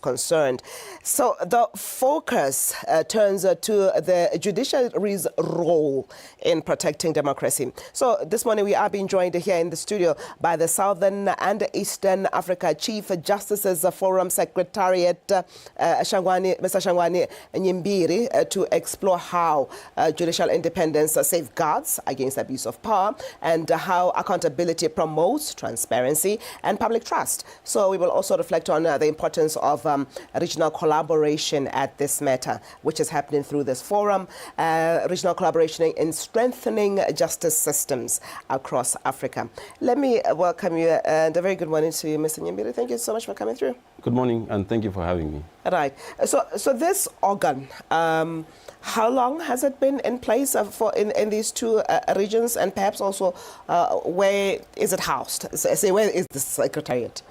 concerned. So the focus turns to the judiciary's role in protecting democracy. So this morning we are being joined here in the studio by the Southern and Eastern Africa Chief Justices Forum Secretariat, Mr. Sangwani Nyimbiri, to explore how judicial independence safeguards against abuse of power and how accountability promotes transparency and public trust. So we will also reflect on the importance of regional collaboration at this matter, which is happening through this forum, regional collaboration in strengthening justice systems across Africa. Let me welcome you, and a very good morning to you, Mr. Nyimbiri. Thank you so much for coming through. Good morning, and thank you for having me. Right. So this organ, how long has it been in place in these two regions, and perhaps also where is it housed? Say, where is the Secretariat?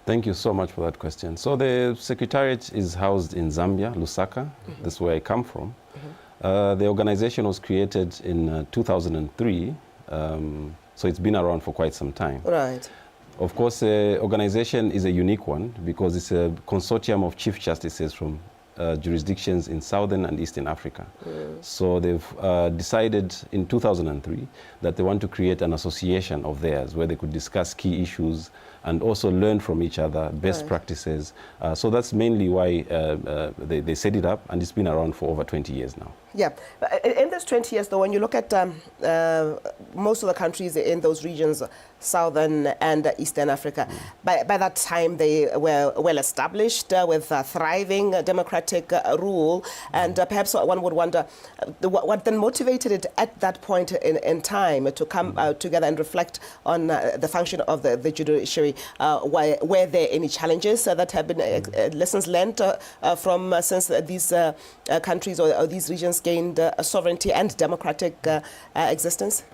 Thank you so much for that question. So the Secretariat is housed in Zambia, Lusaka. Mm-hmm. That's where I come from. Mm-hmm. The organization was created in 2003, so it's been around for quite some time. Right. Of course, the organization is a unique one because it's a consortium of chief justices from jurisdictions in Southern and Eastern Africa. Mm. So they've decided in 2003 that they want to create an association of theirs where they could discuss key issues and also learn from each other, best practices. So that's mainly why they set it up, and it's been around for over 20 years now. Yeah. In those 20 years, though, when you look at most of the countries in those regions, Southern and Eastern Africa, by that time they were well established with thriving democratic rule, and perhaps one would wonder what then motivated it at that point in time to come together and reflect on the function of the judiciary. Were there any challenges that have been lessons learned from since these countries or these regions gained sovereignty and democratic existence?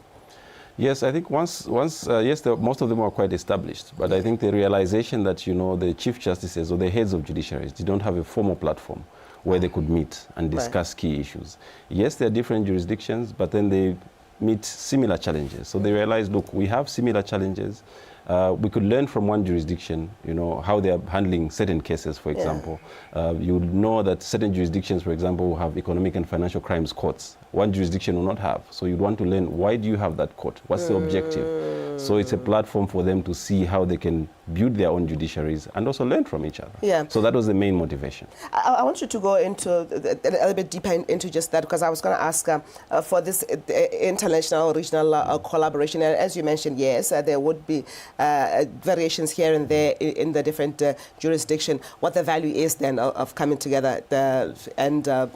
Yes, I think once yes, most of them are quite established, but I think the realization that, you know, the chief justices or the heads of judiciaries, they don't have a formal platform where they could meet and discuss key issues. Yes, there are different jurisdictions, but then they meet similar challenges. So they realize, look, we have similar challenges. We could learn from one jurisdiction, you know, how they are handling certain cases, for example. You would know that certain jurisdictions, for example, will have economic and financial crimes courts. One jurisdiction will not have. So you'd want to learn, why do you have that court? What's the objective? So it's a platform for them to see how they can build their own judiciaries and also learn from each other. Yeah. So that was the main motivation. I want you to go into a little bit deeper into just that, because I was going to ask for this international regional collaboration. And as you mentioned, yes, there would be variations here and there in the different jurisdiction. What the value is then of coming together and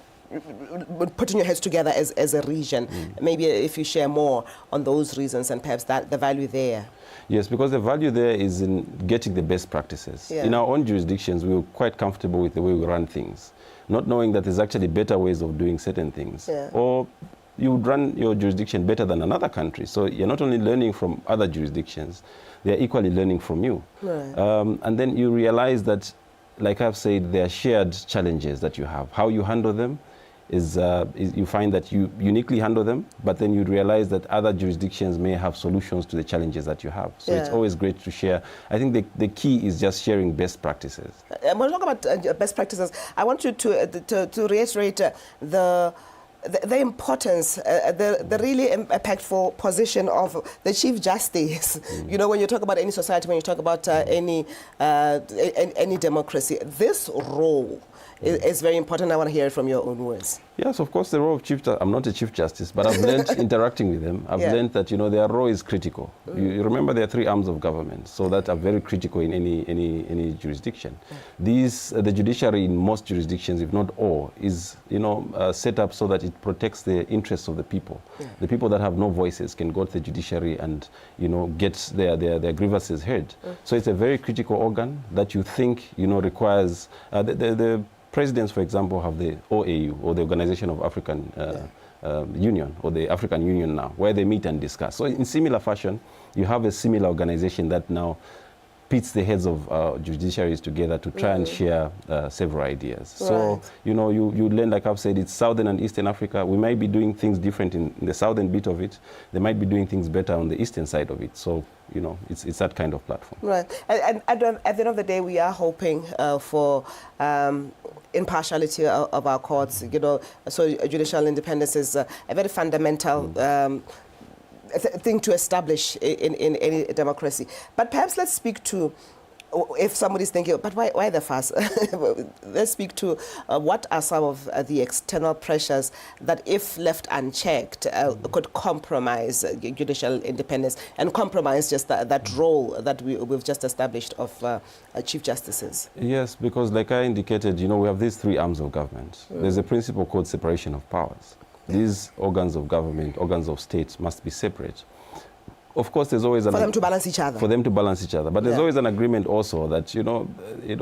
putting your heads together as a region. Maybe if you share more on those reasons and perhaps the value there. Yes, because the value there is in getting the best practices. Yeah. In our own jurisdictions, we were quite comfortable with the way we run things, not knowing that there's actually better ways of doing certain things. Yeah. Or you would run your jurisdiction better than another country. So you're not only learning from other jurisdictions, they're equally learning from you. Right. And then you realize that, like I've said, there are shared challenges that you have. How you handle them is you find that you uniquely handle them, but then you realize that other jurisdictions may have solutions to the challenges that you have. So it's always great to share. I think the key is just sharing best practices. When we talk about best practices, I want you to reiterate the importance, the really impactful position of the Chief Justice. You know, when you talk about any society, when you talk about any democracy, this role is very important. I want to hear it from your own words. Yes, of course, the role of Chief Justice, I'm not a Chief Justice, but I've learned interacting with them, I've learned that, you know, their role is critical. You remember there are three arms of government, so that are very critical in any jurisdiction. The judiciary in most jurisdictions, if not all, is, you know, set up so that it protects the interests of the people. The people that have no voices can go to the judiciary and, you know, get their grievances heard. So it's a very critical organ that you think, you know, requires the presidents, for example, have the OAU, or the Organization of African Union, or the African Union now, where they meet and discuss. So in similar fashion, you have a similar organization that now pits the heads of judiciaries together to try and share several ideas. So, you know, you learn, like I've said, it's Southern and Eastern Africa. We might be doing things different in the southern bit of it. They might be doing things better on the eastern side of it. So, you know, it's that kind of platform. Right. And at the end of the day, we are hoping for impartiality of our courts. You know, so judicial independence is a very fundamental thing to establish in any democracy. But perhaps let's speak to, if somebody's thinking, but why the fuss? Let's speak to what are some of the external pressures that, if left unchecked, could compromise judicial independence and compromise just that role that we've just established of Chief Justices? Yes, because like I indicated, you know, we have these three arms of government. There's a principle called separation of powers. These organs of government, organs of state must be separate. Of course, there's always for them to balance each other. For them to balance each other, but there's always an agreement also that you know,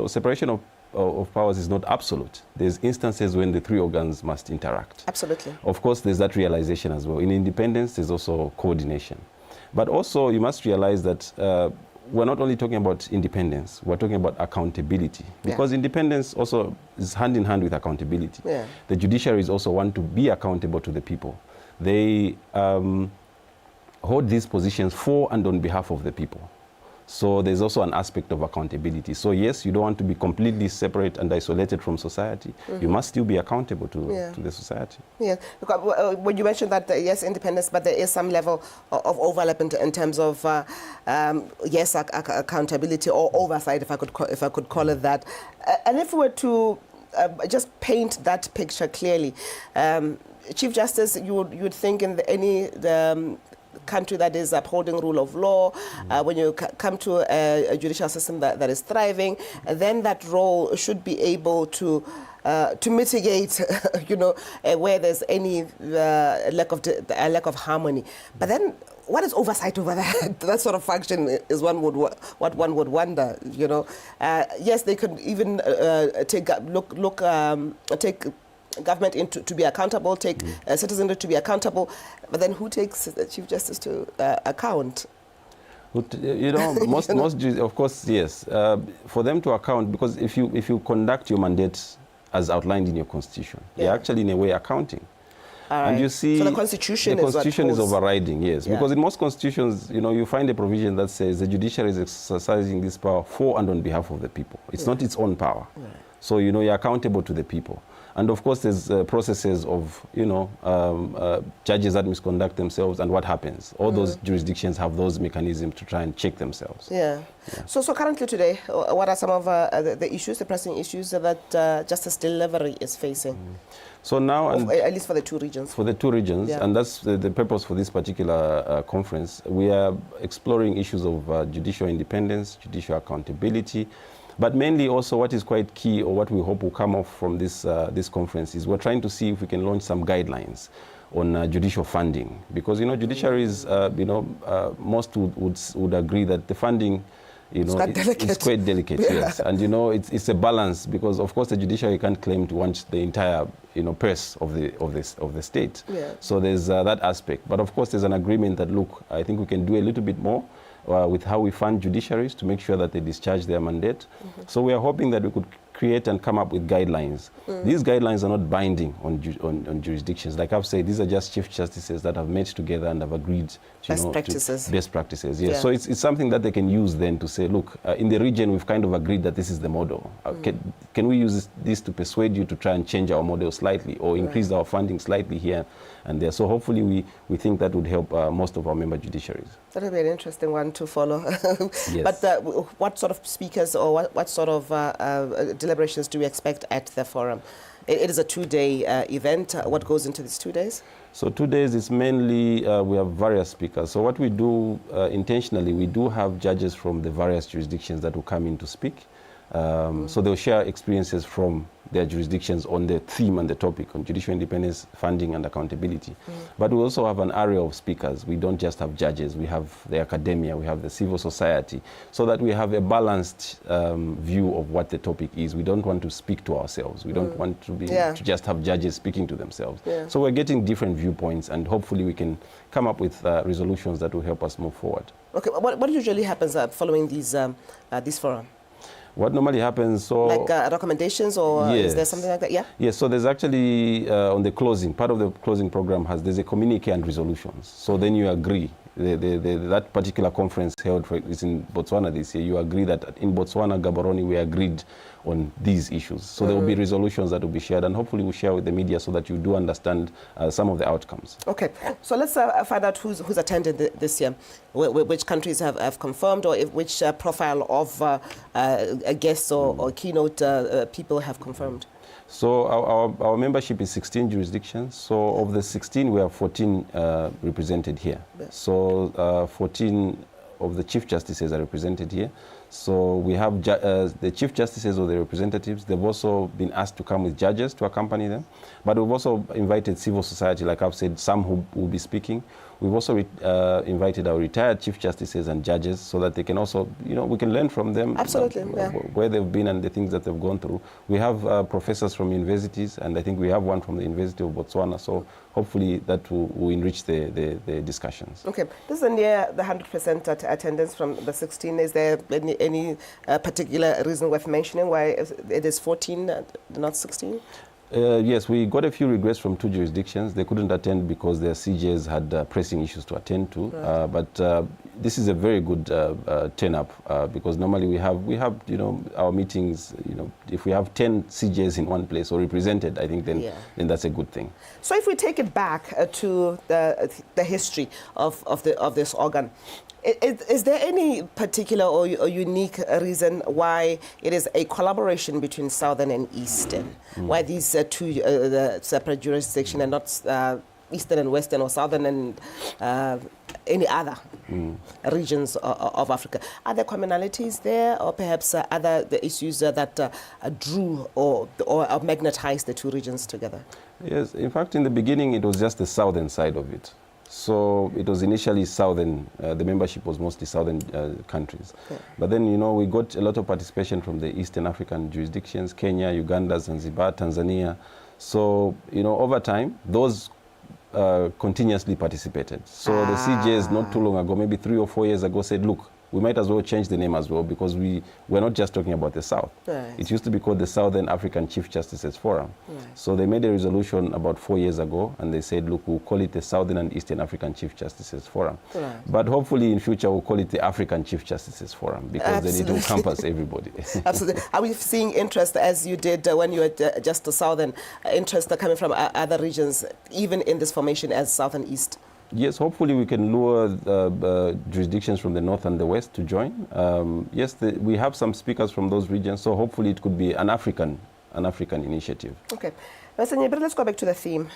separation of powers is not absolute. There's instances when the three organs must interact. Absolutely. Of course, there's that realization as well. In independence, there's also coordination, but also you must realize that we're not only talking about independence, we're talking about accountability. Because independence also is hand in hand with accountability. The judiciaries also want to be accountable to the people. They hold these positions for and on behalf of the people. So there's also an aspect of accountability. So yes, you don't want to be completely separate and isolated from society. You must still be accountable to the society. Yeah, because when you mentioned that, yes, independence, but there is some level of overlap in terms of, yes, accountability or oversight, if I could call it that. And if we were to just paint that picture clearly, Chief Justice, you would think in any country that is upholding rule of law, when you come to a judicial system that is thriving, then that role should be able to mitigate, you know, where there's any lack of harmony. But then, what is oversight over that? That sort of function is what one would wonder. You know, yes, they could even take government to be accountable, take citizens to be accountable, but then who takes the Chief Justice to account? You know, most of course, yes, for them to account, because if you conduct your mandate as outlined in your constitution, you're actually in a way accounting. And you see, so the constitution is overriding, yes, because in most constitutions, you know, you find a provision that says the judiciary is exercising this power for and on behalf of the people. It's not its own power. So, you know, you're accountable to the people. And of course, there's processes of, you know, judges that misconduct themselves and what happens. All those jurisdictions have those mechanisms to try and check themselves. So currently today, what are some of the issues, the pressing issues that justice delivery is facing? So now, at least for the two regions. For the two regions, and that's the purpose for this particular conference. We are exploring issues of judicial independence, judicial accountability, but mainly also what is quite key, or what we hope will come off from this this conference, is we're trying to see if we can launch some guidelines on judicial funding, because you know, judiciaries, you know, most would agree that the funding, you know, it's quite delicate, yes, and you know, it's a balance, because of course the judiciary can't claim to want the entire, you know, purse of the state. So there's that aspect, but of course there's an agreement that, look, I think we can do a little bit more with how we fund judiciaries to make sure that they discharge their mandate. So we are hoping that we could create and come up with guidelines. These guidelines are not binding on jurisdictions. Like I've said, these are just chief justices that have met together and have agreed to, best practices. Yes. So it's something that they can use then to say, look, in the region we've kind of agreed that this is the model. Can we use this to persuade you to try and change our model slightly, or increase our funding slightly here and there? So hopefully we think that would help most of our member judiciaries. That would be an interesting one to follow. But what sort of speakers or what sort of deliberations do we expect at the forum? It is a two-day event. What goes into these 2 days? So 2 days is mainly, we have various speakers. So what we do intentionally, we do have judges from the various jurisdictions that will come in to speak. So they'll share experiences from their jurisdictions on the theme and the topic on judicial independence, funding and accountability. But we also have an area of speakers. We don't just have judges, we have the academia, we have the civil society, so that we have a balanced view of what the topic is. We don't want to speak to ourselves. We don't want to be to just have judges speaking to themselves. So we're getting different viewpoints, and hopefully we can come up with resolutions that will help us move forward. Okay, what usually happens following these forums? What normally happens, so... Like recommendations, or is there something like that? Yeah? Yes, so there's actually, on the closing, part of the closing program there's a communique and resolutions. So then you agree. That particular conference held is in Botswana this year. You agree that in Botswana, Gaborone, we agreed on these issues. So there will be resolutions that will be shared, and hopefully we'll share with the media so that you do understand some of the outcomes. Okay, so let's find out who's attended this year, which countries have confirmed, or which profile of guests or keynote people have confirmed. So our membership is 16 jurisdictions. So of the 16, we have 14 represented here. So 14 of the chief justices are represented here. So we have the chief justices or the representatives. They've also been asked to come with judges to accompany them. But we've also invited civil society, like I've said, some who will be speaking. We've also invited our retired chief justices and judges so that they can also, we can learn from them. Absolutely, where they've been and the things that they've gone through. We have professors from universities, and I think we have one from the University of Botswana. So hopefully that will enrich the discussions. Okay, this is near the 100% attendance from the 16. Is there any particular reason worth mentioning why it is 14, not 16? Yes, we got a few regrets from 2 jurisdictions. They couldn't attend because their CJs had pressing issues to attend to. Right. But this is a very good turn-up because normally we have our meetings. If we have 10 CJs in one place or represented, I think then that's a good thing. So if we take it back to the history of this organ. Is there any particular or unique reason why it is a collaboration between Southern and Eastern? Why these two separate jurisdictions and not Eastern and Western, or Southern and any other regions of Africa? Are there commonalities there, or perhaps other issues that drew or magnetized the two regions together? Yes, in fact, in the beginning, it was just the southern side of it. So it was initially southern, the membership was mostly southern countries. Yeah. But then, we got a lot of participation from the Eastern African jurisdictions, Kenya, Uganda, Zanzibar, Tanzania. So, over time, those continuously participated. So the CJs not too long ago, maybe 3 or 4 years ago, said, look, we might as well change the name as well, because we're not just talking about the South. Right. It used to be called the Southern African Chief Justices Forum. Right. So they made a resolution about 4 years ago, and they said, look, we'll call it the Southern and Eastern African Chief Justices Forum. Right. But hopefully in future we'll call it the African Chief Justices Forum, because then it will encompass everybody. Absolutely. Are we seeing interest, as you did when you were just the Southern, interest coming from other regions, even in this formation as South and East? Yes, hopefully we can lure jurisdictions from the north and the west to join. Yes, we have some speakers from those regions, so hopefully it could be an African initiative. Okay. Mr. Nyimbiri, let's go back to the theme.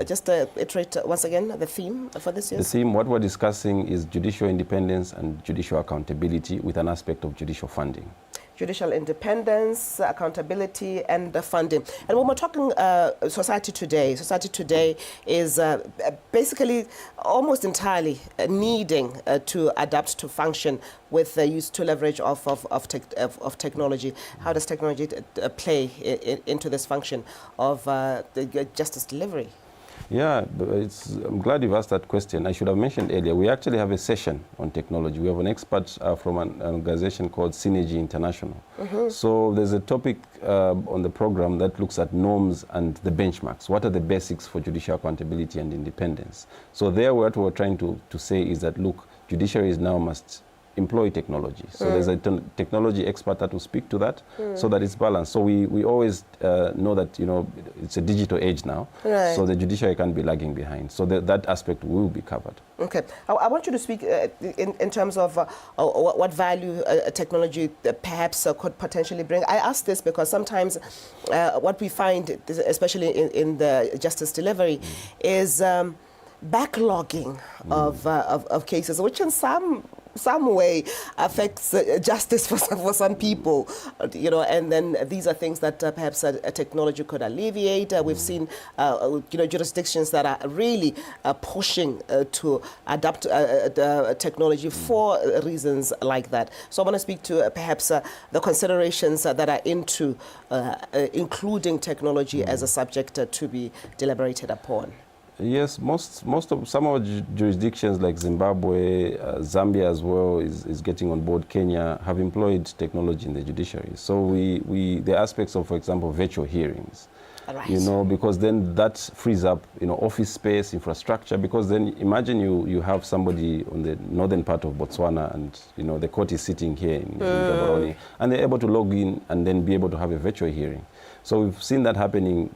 Just iterate once again the theme for this year. The theme, what we're discussing, is judicial independence and judicial accountability with an aspect of judicial funding. Judicial independence, accountability, and funding. And when we're talking society today is basically almost entirely needing to adapt to function with the use to leverage of technology. How does technology play into this function of the justice delivery? Yeah, I'm glad you've asked that question. I should have mentioned earlier, we actually have a session on technology. We have an expert from an organization called Synergy International. So there's a topic on the program that looks at norms and the benchmarks. What are the basics for judicial accountability and independence? So there, what we're trying to say is that, look, judiciaries now must employ technology. So there's a technology expert that will speak to that so that it's balanced. So we always know that, it's a digital age now. Right. So the judiciary can't be lagging behind. So that aspect will be covered. Okay. I want you to speak in terms of what value technology perhaps could potentially bring. I ask this because sometimes what we find, especially in the justice delivery, is backlogging of cases, which in some some way affects justice for some people, you know, and then these are things that perhaps a technology could alleviate. We've seen, you know, jurisdictions that are really pushing to adapt technology for reasons like that. So I want to speak to perhaps the considerations that are into including technology as a subject to be deliberated upon. Yes, some of our jurisdictions like Zimbabwe, Zambia as well is getting on board. Kenya have employed technology in the judiciary. So the aspects of, for example, virtual hearings. Right. You know, because then that frees up, you know, office space, infrastructure, because then imagine you have somebody on the northern part of Botswana and, you know, the court is sitting here in Gaborone, and they're able to log in and then be able to have a virtual hearing. So we've seen that happening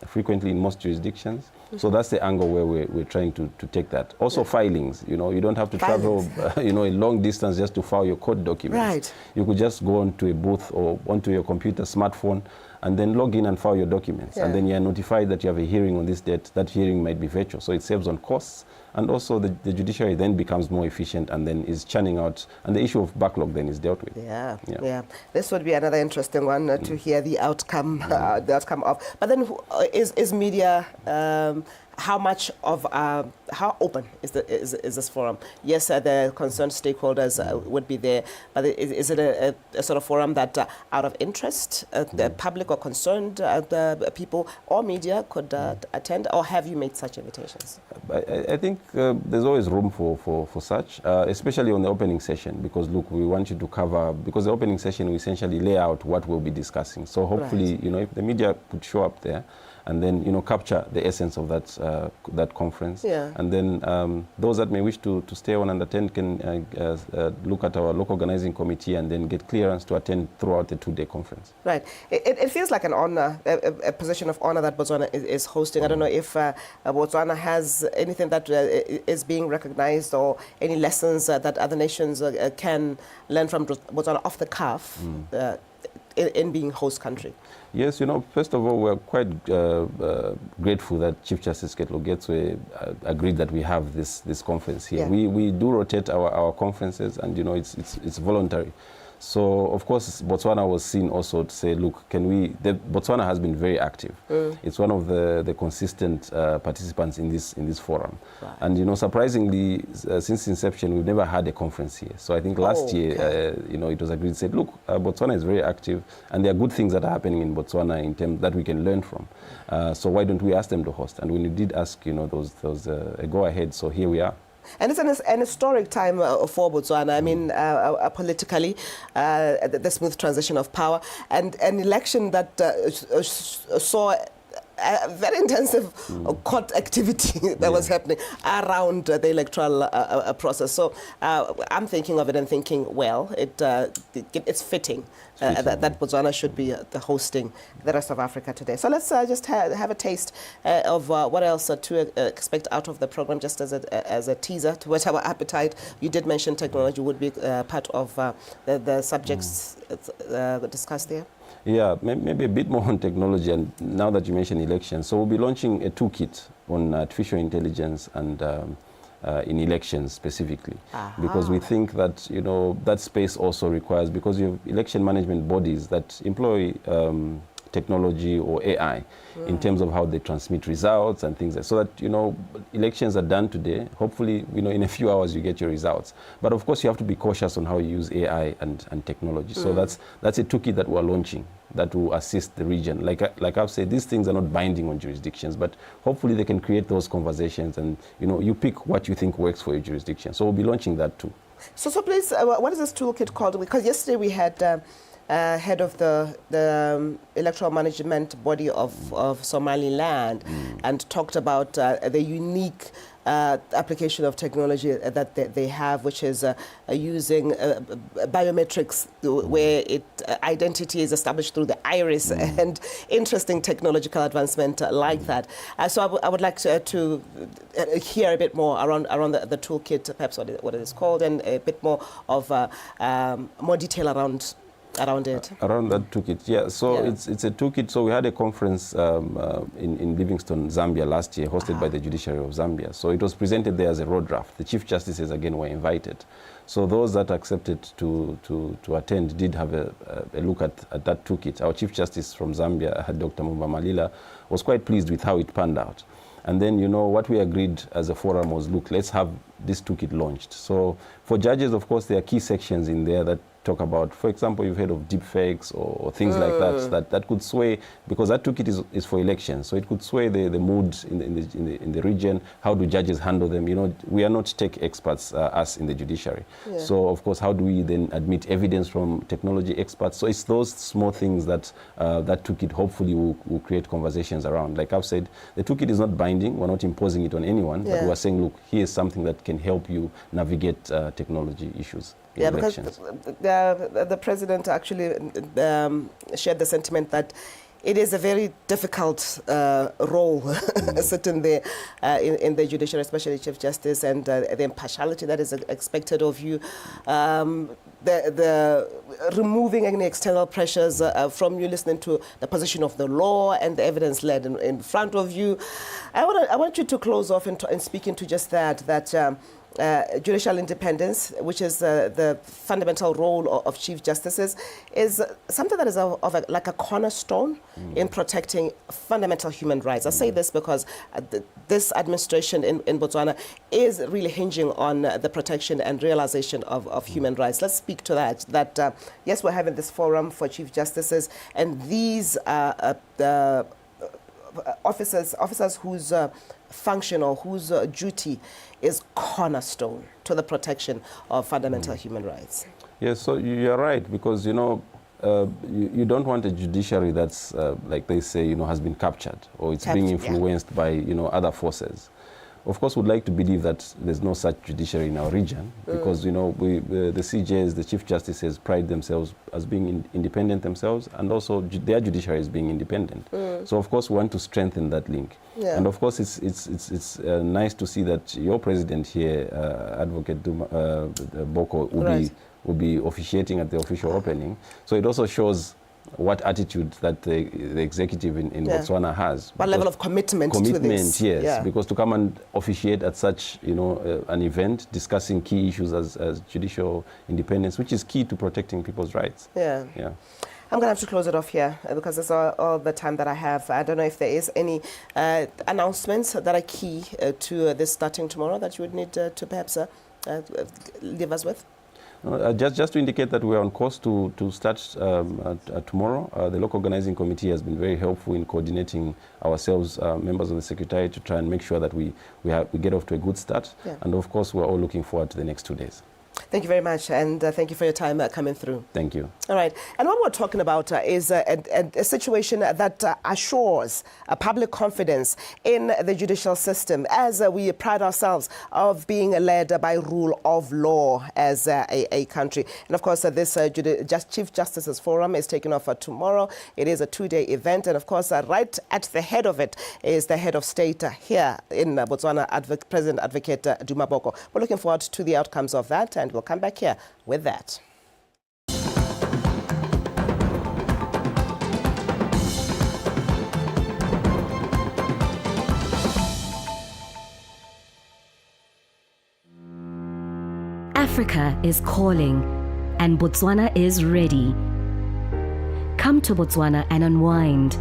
frequently in most jurisdictions. So that's the angle where we're trying to take that. Also filings, you know, you don't have to travel, you know, a long distance just to file your court documents. Right. You could just go onto a booth or onto your computer, smartphone, and then log in and file your documents. And then you're notified that you have a hearing on this date. That hearing might be virtual. So it saves on costs. And also the judiciary then becomes more efficient and then is churning out. And the issue of backlog then is dealt with. Yeah. This would be another interesting one to hear the outcome, the outcome of. But then is media, how much of, how open is this forum? Yes, the concerned stakeholders would be there, but is it a sort of forum that out of interest, the public or concerned the people or media could attend, or have you made such invitations? I think there's always room for such, especially on the opening session, because look, we want you to cover, because the opening session we essentially lay out what we'll be discussing. So hopefully, you know, if the media could show up there, and then, you know, capture the essence of that conference. And then those that may wish to stay on and attend can look at our local organizing committee and then get clearance to attend throughout the 2-day conference. Right. It feels like an honor, a position of honor that Botswana is hosting. I don't know if Botswana has anything that is being recognized or any lessons that other nations can learn from Botswana off the cuff in being host country. Yes, you know, first of all, we're quite grateful that Chief Justice Ketlo Getswe agreed that we have this conference here. We do rotate our conferences, and, you know, it's voluntary. So, of course, Botswana was seen also to say, look, Botswana has been very active. It's one of the consistent participants in this forum. Right. And, you know, surprisingly, since inception, we've never had a conference here. So I think last year, you know, it was agreed to say, look, Botswana is very active, and there are good things that are happening in Botswana in terms that we can learn from. So why don't we ask them to host? And when we did ask, you know, those a go-ahead, so here we are. And it's an historic time for Botswana. I mean, politically, the smooth transition of power, and an election that saw very intensive court activity that was happening around the electoral process. So I'm thinking of it and thinking, well, it's fitting that Botswana should be hosting the rest of Africa today. So let's just have a taste of what else to expect out of the program, just as a teaser to whet our appetite. You did mention technology would be part of the subjects discussed there. Yeah, maybe a bit more on technology, and now that you mention elections. So we'll be launching a toolkit on artificial intelligence and in elections specifically, because we think that, you know, that space also requires, because you have election management bodies that employ technology or AI in terms of how they transmit results and things, so that, you know, elections are done today. Hopefully, you know, in a few hours you get your results. But of course, you have to be cautious on how you use AI and technology. So that's a toolkit that we're launching that will assist the region. Like I've said, these things are not binding on jurisdictions, but hopefully they can create those conversations, and, you know, you pick what you think works for your jurisdiction. So we'll be launching that too. So please, what is this toolkit called? Because yesterday we had head of the electoral management body of Somaliland and talked about the unique application of technology that they have, which is using biometrics, where identity is established through the iris, and interesting technological advancement like that. So I would like to hear a bit more around the toolkit, perhaps what it is called, and a bit more of more detail around around it. Around that toolkit, yeah. So Yeah. it's a toolkit. So we had a conference in Livingstone, Zambia last year, hosted by the Judiciary of Zambia. So it was presented there as a road draft. The Chief Justices again were invited. So those that accepted to attend did have a look at that toolkit. Our Chief Justice from Zambia, Dr. Mumba Malila, was quite pleased with how it panned out. And then, you know, what we agreed as a forum was, look, let's have this toolkit launched. So for judges, of course, there are key sections in there that talk about, for example, you've heard of deep fakes or things like that could sway, because that toolkit is for elections, so it could sway the mood in the region. How do judges handle them? You know, we are not tech experts, us in the judiciary. Yeah. So of course, how do we then admit evidence from technology experts? So it's those small things that that toolkit hopefully will create conversations around. Like I've said, the toolkit is not binding. We're not imposing it on anyone, but we're saying, look, here's something that can help you navigate technology issues. Yeah, because the president actually shared the sentiment that it is a very difficult role sitting there in the judiciary, especially Chief Justice, and the impartiality that is expected of you. The removing any external pressures from you, listening to the position of the law and the evidence led in front of you. I want you to close off in speaking to just that judicial independence, which is the fundamental role of Chief Justices, is something that is like a cornerstone in protecting fundamental human rights. I say this because this administration in Botswana is really hinging on the protection and realization of human rights. Let's speak to that. Yes, we're having this forum for Chief Justices, and these the officers whose function or whose duty is cornerstone to the protection of fundamental human rights. Yes, so you're right, because, you know, you don't want a judiciary that's, like they say, you know, has been captured or it's being influenced by, you know, other forces. Of course, we'd like to believe that there's no such judiciary in our region, because, you know, the CJs, the Chief Justices, pride themselves as being independent themselves, and also their judiciary is being independent. So, of course, we want to strengthen that link. Yeah. And, of course, it's nice to see that your president here, Advocate Boko, will be officiating at the official opening. So it also shows what attitude that the executive in Botswana has. What level of commitment to this? Yes, because to come and officiate at such, you know, an event discussing key issues as judicial independence, which is key to protecting people's rights. Yeah. I'm going to have to close it off here because that's all the time that I have. I don't know if there is any announcements that are key to this starting tomorrow that you would need to perhaps leave us with. Just to indicate that we're on course to start tomorrow. The local organizing committee has been very helpful in coordinating ourselves, members of the Secretariat, to try and make sure that we get off to a good start. Yeah. And of course, we're all looking forward to the next 2 days. Thank you very much, and thank you for your time coming through. Thank you. All right, and what we're talking about is a situation that assures public confidence in the judicial system, as we pride ourselves of being led by rule of law as a country. And of course, this Chief Justices Forum is taking off tomorrow. It is a 2-day event, and of course, right at the head of it is the head of state here in Botswana, President Advocate Duma Boko. We're looking forward to the outcomes of that, and we'll come back here with that. Africa is calling, and Botswana is ready. Come to Botswana and unwind.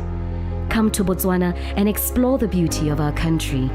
Come to Botswana and explore the beauty of our country.